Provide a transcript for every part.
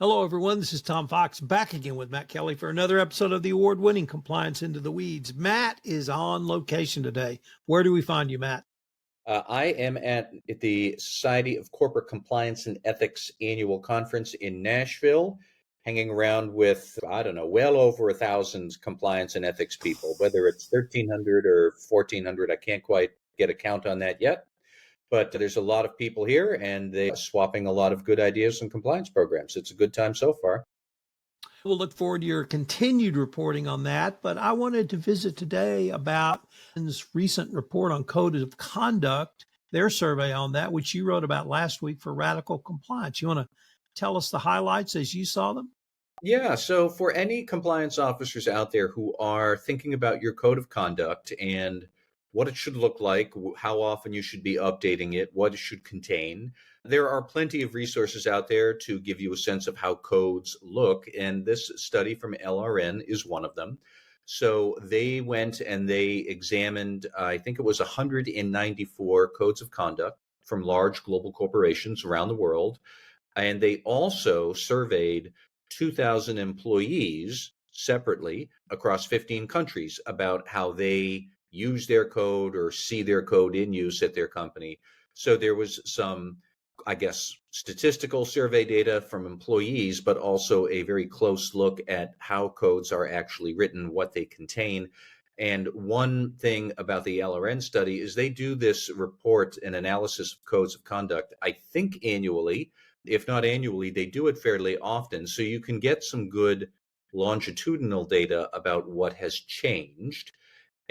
Hello, everyone. This is Tom Fox back again with Matt Kelly for another episode of the award winning Compliance Into the Weeds. Matt is on location today. Where do we find you, Matt? I am at the Society of Corporate Compliance and Ethics annual conference in Nashville, hanging around with, I don't know, well over 1,000 compliance and ethics people, whether it's 1,300 or 1,400. I can't quite get a count on that yet. But there's a lot of people here and they're swapping a lot of good ideas and compliance programs. It's a good time so far. We'll look forward to your continued reporting on that. But I wanted to visit today about this recent report on code of conduct, their survey on that, which you wrote about last week for Radical Compliance. You want to tell us the highlights as you saw them? Yeah, so for any compliance officers out there who are thinking about your code of conduct and what it should look like, how often you should be updating it, what it should contain, there are plenty of resources out there to give you a sense of how codes look. And this study from LRN is one of them. So they went and they examined, I think it was 194 codes of conduct from large global corporations around the world. And they also surveyed 2,000 employees separately across 15 countries about how they use their code or see their code in use at their company. So there was some, I guess, statistical survey data from employees, but also a very close look at how codes are actually written, what they contain. And one thing about the LRN study is they do this report and analysis of codes of conduct, I think annually. If not annually, they do it fairly often. So you can get some good longitudinal data about what has changed.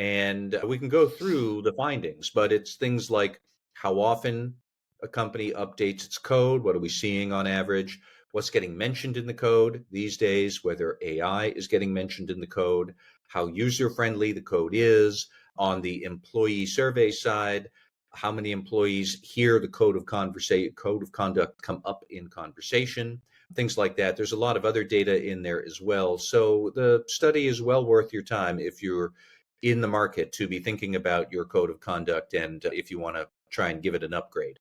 And we can go through the findings, but it's things like how often a company updates its code, what are we seeing on average, what's getting mentioned in the code these days, whether AI is getting mentioned in the code, how user-friendly the code is. On the employee survey side, how many employees hear the code of conduct come up in conversation, things like that. There's a lot of other data in there as well. So the study is well worth your time if you're in the market to be thinking about your code of conduct and if you want to try and give it an upgrade.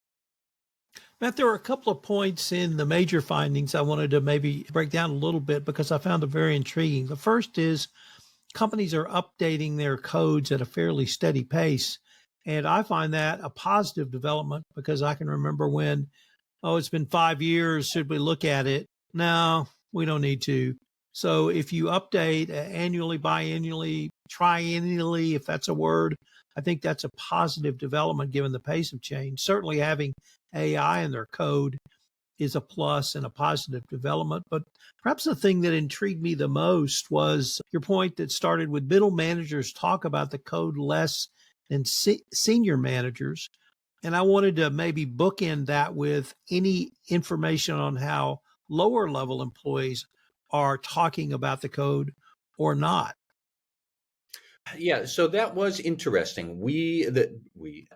Matt, there were a couple of points in the major findings I wanted to maybe break down a little bit because I found them very intriguing. The first is companies are updating their codes at a fairly steady pace. And I find that a positive development because I can remember when, oh, it's been 5 years. Should we look at it? No, we don't need to. So if you update annually, biannually, triennially, if that's a word, I think that's a positive development given the pace of change. Certainly having AI in their code is a plus and a positive development. But perhaps the thing that intrigued me the most was your point that started with middle managers talk about the code less than senior managers. And I wanted to maybe bookend that with any information on how lower level employees are talking about the code or not. Yeah, so that was interesting. We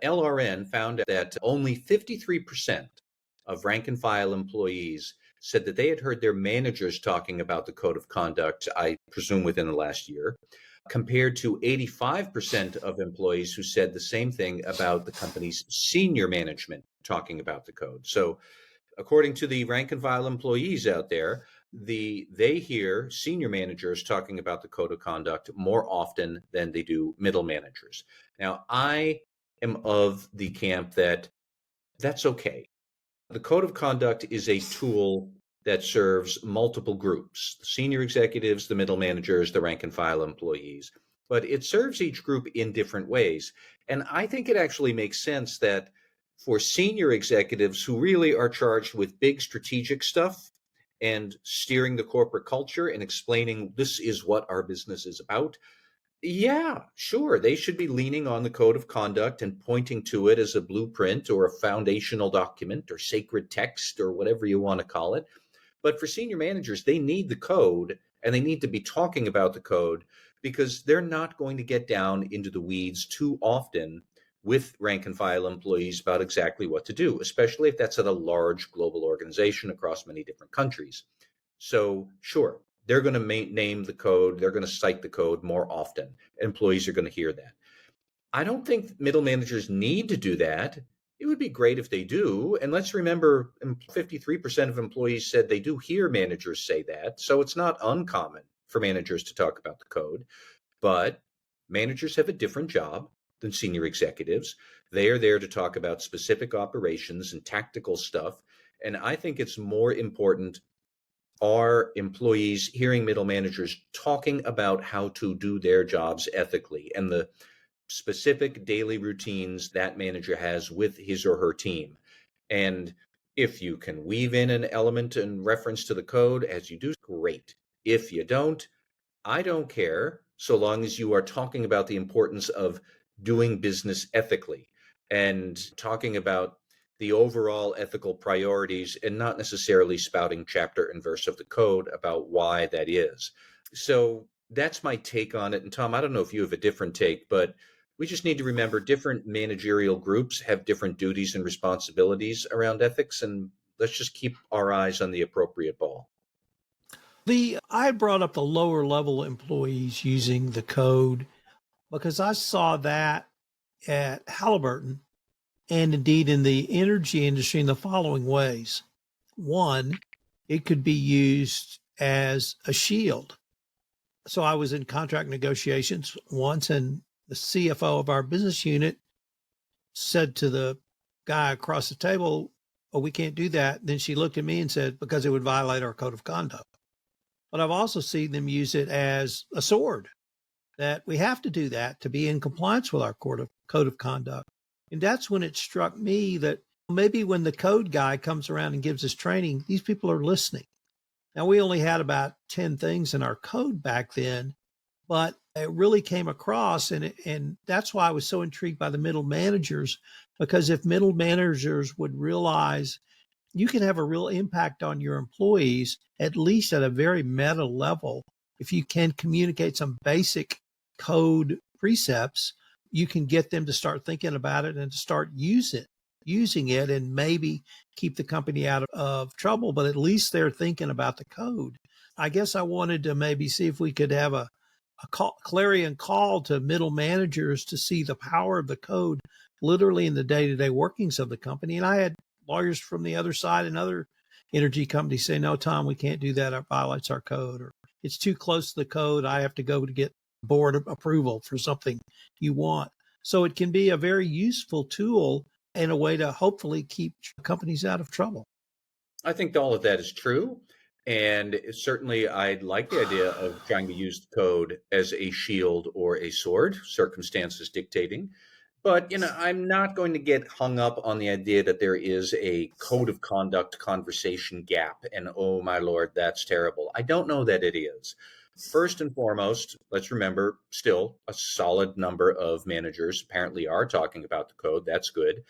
LRN found that only 53% of rank and file employees said that they had heard their managers talking about the code of conduct, I presume within the last year, compared to 85% of employees who said the same thing about the company's senior management talking about the code. So according to the rank and file employees out there, they hear senior managers talking about the code of conduct more often than they do middle managers. Now, I am of the camp that that's okay. The code of conduct is a tool that serves multiple groups: the senior executives, the middle managers, the rank and file employees. But it serves each group in different ways. And I think it actually makes sense that for senior executives who really are charged with big strategic stuff and steering the corporate culture and explaining this is what our business is about, yeah, sure. They should be leaning on the code of conduct and pointing to it as a blueprint or a foundational document or sacred text or whatever you want to call it. But for senior managers, they need the code and they need to be talking about the code because they're not going to get down into the weeds too often with rank and file employees about exactly what to do, especially if that's at a large global organization across many different countries. So, sure, they're going to name the code, they're going to cite the code more often. Employees are going to hear that. I don't think middle managers need to do that. It would be great if they do. And let's remember 53% of employees said they do hear managers say that. So it's not uncommon for managers to talk about the code. But managers have a different job than senior executives. They are there to talk about specific operations and tactical stuff. And I think it's more important are employees hearing middle managers talking about how to do their jobs ethically and the specific daily routines that manager has with his or her team. And if you can weave in an element in reference to the code as you do, great. If you don't, I don't care so long as you are talking about the importance of doing business ethically and talking about the overall ethical priorities and not necessarily spouting chapter and verse of the code about why that is. So that's my take on it. And Tom, I don't know if you have a different take, but we just need to remember different managerial groups have different duties and responsibilities around ethics. And let's just keep our eyes on the appropriate ball. I brought up the lower level employees using the code because I saw that at Halliburton and indeed in the energy industry in the following ways. One, it could be used as a shield. So I was in contract negotiations once, and the CFO of our business unit said to the guy across the table, "Oh, we can't do that." Then she looked at me and said, "Because it would violate our code of conduct." But I've also seen them use it as a sword, that we have to do that to be in compliance with our code of conduct. And that's when it struck me that maybe when the code guy comes around and gives us training, these people are listening. Now, we only had about 10 things in our code back then, but it really came across. And that's why I was so intrigued by the middle managers, because if middle managers would realize you can have a real impact on your employees, at least at a very meta level. If you can communicate some basic code precepts, you can get them to start thinking about it and to start using it and maybe keep the company out of trouble, but at least they're thinking about the code. I guess I wanted to maybe see if we could have a clarion call to middle managers to see the power of the code literally in the day-to-day workings of the company. And I had lawyers from the other side and other energy companies say, "No, Tom, we can't do that. It violates our code," or "It's too close to the code. I have to go to get board approval for something you want." So it can be a very useful tool and a way to hopefully keep companies out of trouble. I think all of that is true. And certainly, I'd like the idea of trying to use the code as a shield or a sword, circumstances dictating. But, I'm not going to get hung up on the idea that there is a code of conduct conversation gap. And oh, my Lord, that's terrible. I don't know that it is. First and foremost, let's remember still a solid number of managers apparently are talking about the code. That's good.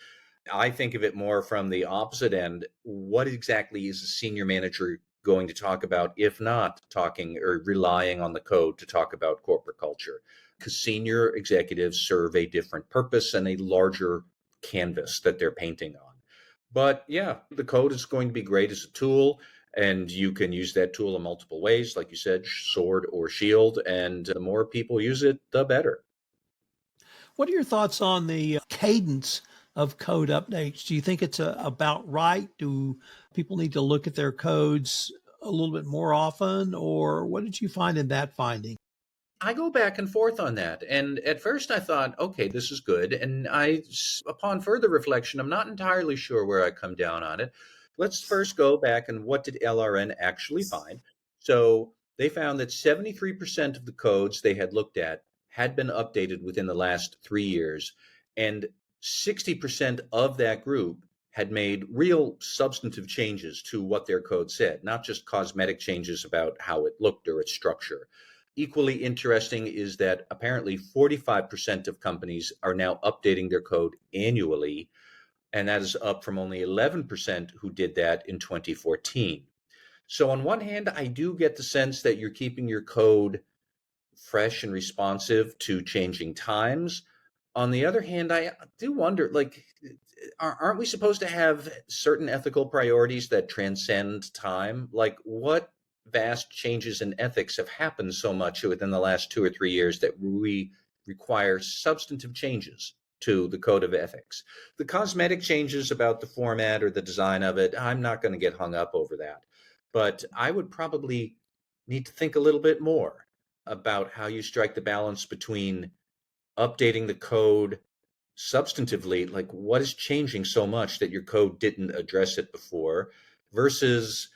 I think of it more from the opposite end. What exactly is a senior manager going to talk about if not talking or relying on the code to talk about corporate culture? Because senior executives serve a different purpose and a larger canvas that they're painting on. But yeah, the code is going to be great as a tool, and you can use that tool in multiple ways, like you said, sword or shield. And the more people use it, the better. What are your thoughts on the cadence of code updates? Do you think it's about right? Do people need to look at their codes a little bit more often? Or what did you find in that finding? I go back and forth on that. And at first I thought, okay, this is good. And upon further reflection, I'm not entirely sure where I come down on it. Let's first go back and what did LRN actually find? So they found that 73% of the codes they had looked at had been updated within the last 3 years. And 60% of that group had made real substantive changes to what their code said, not just cosmetic changes about how it looked or its structure. Equally interesting is that apparently 45% of companies are now updating their code annually, and that is up from only 11% who did that in 2014. So, on one hand, I do get the sense that you're keeping your code fresh and responsive to changing times. On the other hand, I do wonder, like, aren't we supposed to have certain ethical priorities that transcend time? Like, what vast changes in ethics have happened so much within the last 2 or 3 years that we require substantive changes to the code of ethics. The cosmetic changes about the format or the design of it, I'm not going to get hung up over that. But I would probably need to think a little bit more about how you strike the balance between updating the code substantively, like what is changing so much that your code didn't address it before, versus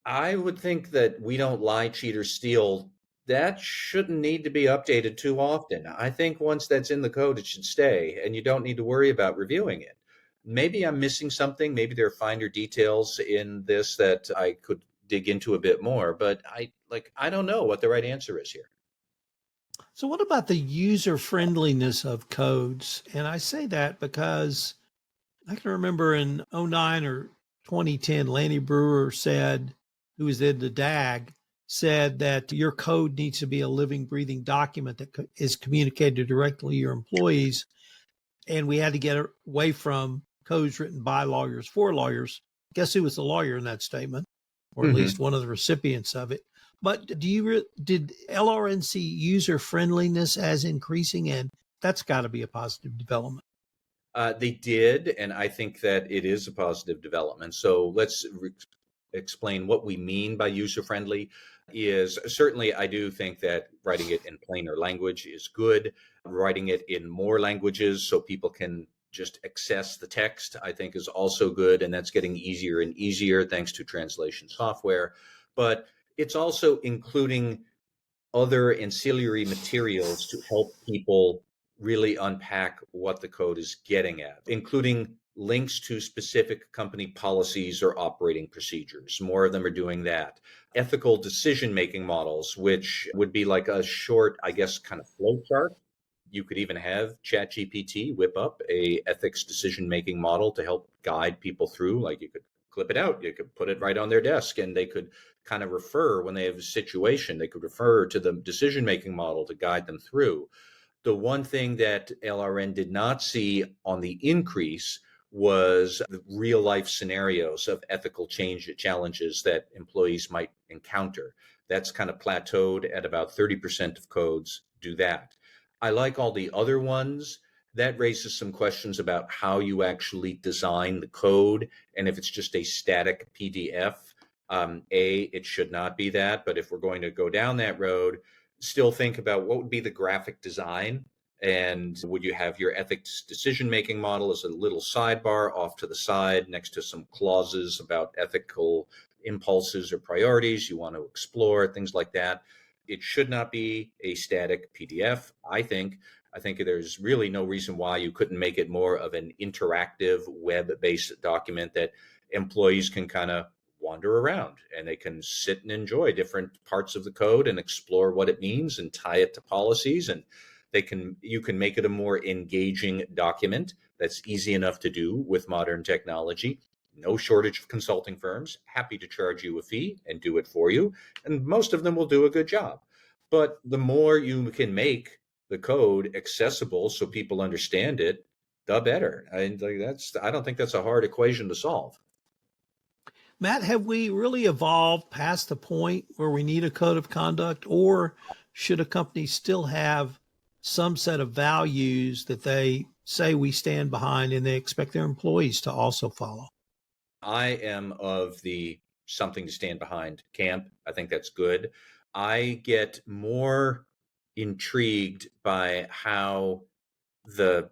I would think that we don't lie, cheat, or steal. That shouldn't need to be updated too often. I think once that's in the code, it should stay, and you don't need to worry about reviewing it. Maybe I'm missing something. Maybe there are finer details in this that I could dig into a bit more, but I don't know what the right answer is here. So, what about the user friendliness of codes? And I say that because I can remember in '09 or 2010, Lanny Brewer said, who was in the DAG, said that your code needs to be a living, breathing document that is communicated directly to your employees. And we had to get away from codes written by lawyers for lawyers. Guess who was the lawyer in that statement, or at least Mhm. one of the recipients of it? But did LRNC user friendliness as increasing? And that's got to be a positive development. They did, and I think that it is a positive development. So let's explain what we mean by user friendly. Is certainly, I do think that writing it in plainer language is good. Writing it in more languages so people can just access the text, I think, is also good. And that's getting easier and easier thanks to translation software. But it's also including other ancillary materials to help people really unpack what the code is getting at, including links to specific company policies or operating procedures. More of them are doing that. Ethical decision making models, which would be like a short, I guess, kind of flow chart. You could even have ChatGPT whip up a ethics decision making model to help guide people through. Like you could clip it out, you could put it right on their desk, and they could kind of refer when they have a situation. They could refer to the decision making model to guide them through. The one thing that LRN did not see on the increase was the real life scenarios of ethical change challenges that employees might encounter. That's kind of plateaued at about 30% of codes do that. I like all the other ones. That raises some questions about how you actually design the code and if it's just a static PDF. It should not be that, but if we're going to go down that road, still think about what would be the graphic design, and would you have your ethics decision making model as a little sidebar off to the side next to some clauses about ethical impulses or priorities you want to explore, things like that. It should not be a static PDF, I think there's really no reason why you couldn't make it more of an interactive web-based document that employees can kind of wander around and they can sit and enjoy different parts of the code and explore what it means and tie it to policies, and you can make it a more engaging document that's easy enough to do with modern technology. No shortage of consulting firms happy to charge you a fee and do it for you, and most of them will do a good job. But the more you can make the code accessible so people understand it, the better. I don't think that's a hard equation to solve. Matt, have we really evolved past the point where we need a code of conduct, or should a company still have some set of values that they say we stand behind and they expect their employees to also follow? I am of the something to stand behind camp. I think that's good. I get more intrigued by how the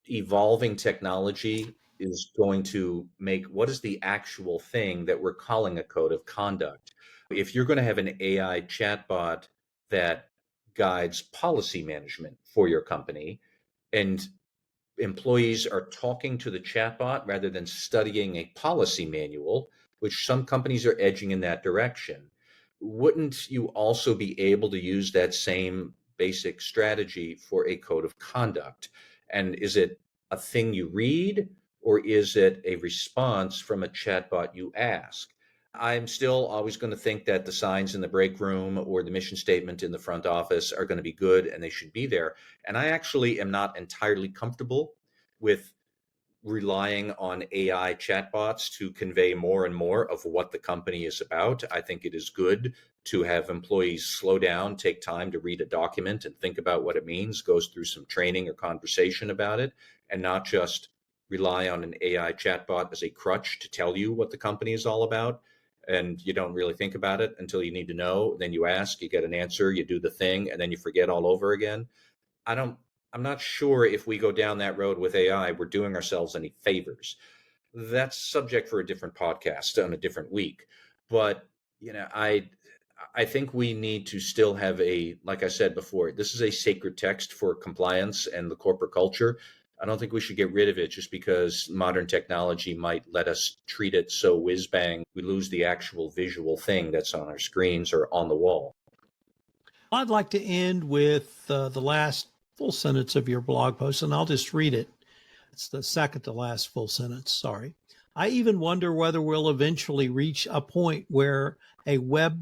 evolving technology is going to make what is the actual thing that we're calling a code of conduct. If you're going to have an AI chatbot that guides policy management for your company, and employees are talking to the chatbot rather than studying a policy manual, which some companies are edging in that direction, wouldn't you also be able to use that same basic strategy for a code of conduct? And is it a thing you read, or is it a response from a chatbot you ask? I'm still always going to think that the signs in the break room or the mission statement in the front office are going to be good and they should be there. And I actually am not entirely comfortable with relying on AI chatbots to convey more and more of what the company is about. I think it is good to have employees slow down, take time to read a document and think about what it means, goes through some training or conversation about it, and not just rely on an AI chatbot as a crutch to tell you what the company is all about. And you don't really think about it until you need to know. Then you ask, you get an answer, you do the thing, and then you forget all over again. I don't, I'm not sure if we go down that road with AI, we're doing ourselves any favors. That's subject for a different podcast on a different week. But, you know, I think we need to still have a, like I said before, this is a sacred text for compliance and the corporate culture. I don't think we should get rid of it just because modern technology might let us treat it so whiz bang, we lose the actual visual thing that's on our screens or on the wall. I'd like to end with the last full sentence of your blog post, and I'll just read it. It's the second to last full sentence. Sorry. I even wonder whether we'll eventually reach a point where a a web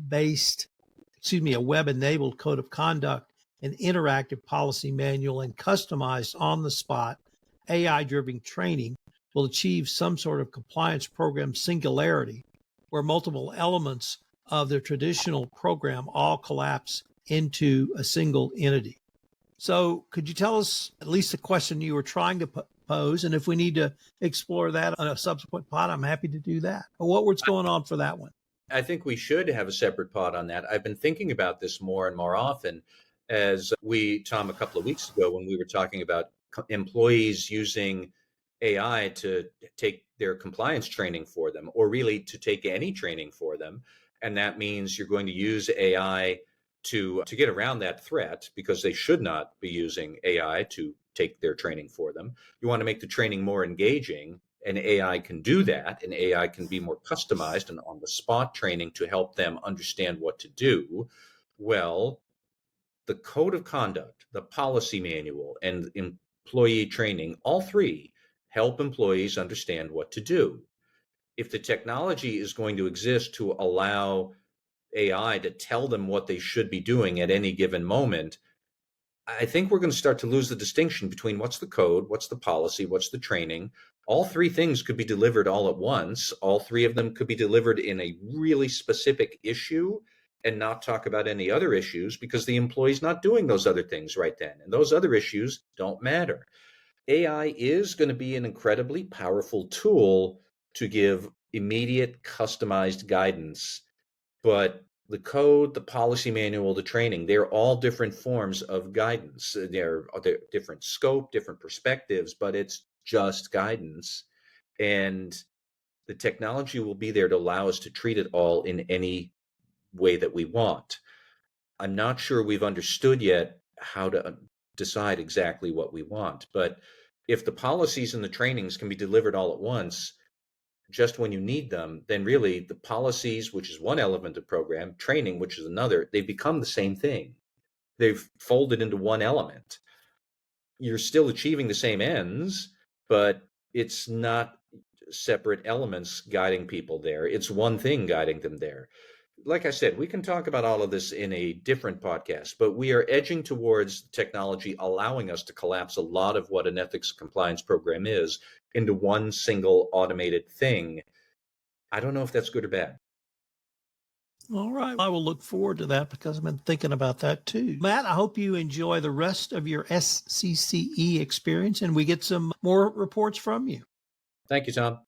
enabled code of conduct, an interactive policy manual, and customized on the spot AI driven training will achieve some sort of compliance program singularity where multiple elements of the traditional program all collapse into a single entity. So could you tell us at least the question you were trying to pose? And if we need to explore that on a subsequent pod, I'm happy to do that. But what's going on for that one? I think we should have a separate pod on that. I've been thinking about this more and more often as Tom, a couple of weeks ago when we were talking about employees using AI to take their compliance training for them, or really to take any training for them. And that means you're going to use AI to get around that threat because they should not be using AI to take their training for them. You want to make the training more engaging, and AI can do that, and AI can be more customized and on the spot training to help them understand what to do. Well, the code of conduct, the policy manual, and employee training, all three help employees understand what to do. If the technology is going to exist to allow AI to tell them what they should be doing at any given moment, I think we're going to start to lose the distinction between what's the code, what's the policy, what's the training. All three things could be delivered all at once. All three of them could be delivered in a really specific issue and not talk about any other issues because the employee's not doing those other things right then. And those other issues don't matter. AI is going to be an incredibly powerful tool to give immediate customized guidance, but the code, the policy manual, the training, they're all different forms of guidance. They're different scope, different perspectives, but it's just guidance. And the technology will be there to allow us to treat it all in any way that we want. I'm not sure we've understood yet how to decide exactly what we want, but if the policies and the trainings can be delivered all at once, just when you need them, then really the policies, which is one element of program, training, which is another, they become the same thing. They've folded into one element. You're still achieving the same ends, but it's not separate elements guiding people there. It's one thing guiding them there. Like I said, we can talk about all of this in a different podcast, but we are edging towards technology allowing us to collapse a lot of what an ethics compliance program is into one single automated thing. I don't know if that's good or bad. All right. I will look forward to that because I've been thinking about that too. Matt, I hope you enjoy the rest of your SCCE experience and we get some more reports from you. Thank you, Tom.